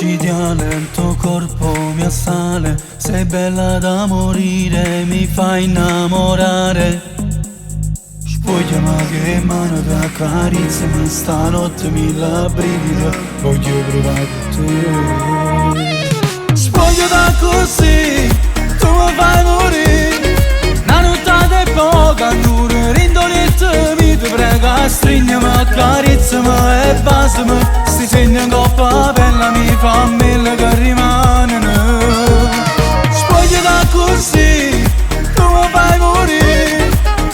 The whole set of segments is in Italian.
micidiale, il tuo corpo mi assale, sei bella da morire, mi fai innamorare. Spogliami che mano da carizzami, stanotte mi la brivido, voglio provare con te. Spoglio da così, tu mi fai morire, una nottata è poca, dura, rindoletta, mi ti prego, strignami, accarezzami e basami, sti segni in coppa bella mi fa mille che rimangono. Spoglio da così, tu mi fai morire,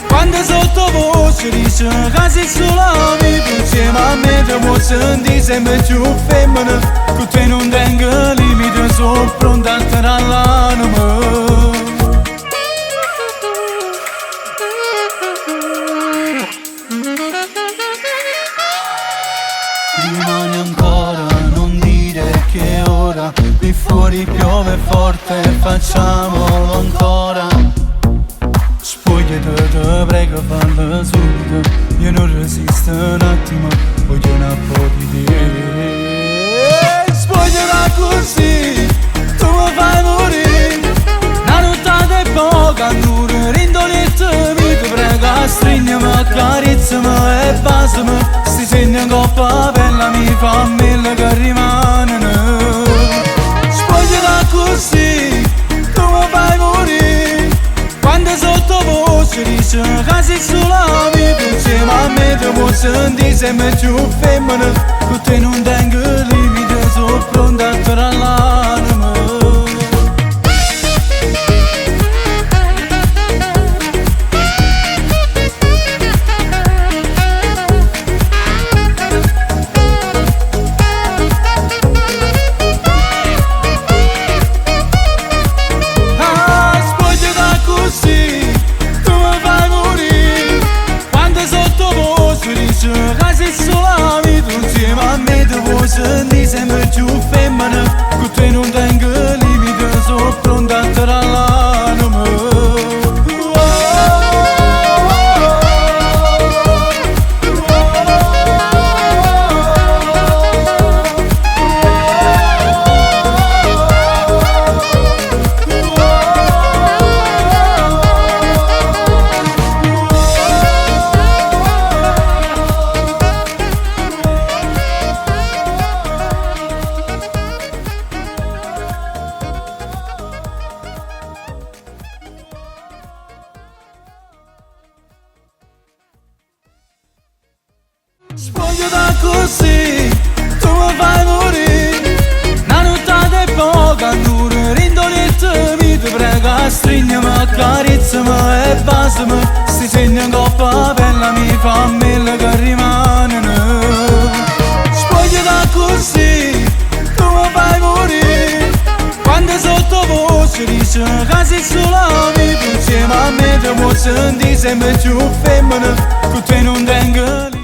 quando sottovoce dice che sei sola mi insieme a me ti può sentire sempre più femmina, con te non tengo limiti, sono pronta a tirare l'anima. Rimani ancora, non dire che ora qui fuori piove forte, facciamolo ancora. Spogliati, te prego fallo subito, io non resisto un attimo, voglio un po' di te. Spogliati così, tu mi fai morire, una nottata è poca, dura, rindoletta, mi ti prego, strignami, accarezzami e basami, sti segni in coppa bella mi fa mille che rimangono. Spogliati così, tu mi fai morire, quando sottovoce dice che sei sola mi insieme a me ti può sentire sempre più femmina, con te non tengo limiti, sono pronta a tirare l'anima. Che sei sola vita insieme a me ti vuoi sentire sempre più femmina, con te non tengo limiti, sono pronta a tirare l'anima. Spoglio da così, tu mi fai morire, una nottata è poca, dura, rindoletta, mi ti prego, strignami, accarezzami e basami, sti segni in coppa bella mi fa mille che rimangono. Spoglio da così, tu mi fai morire, quando sottovoce dice che sei sola mi insieme a me ti può sentire sempre più femmina, con te non tengo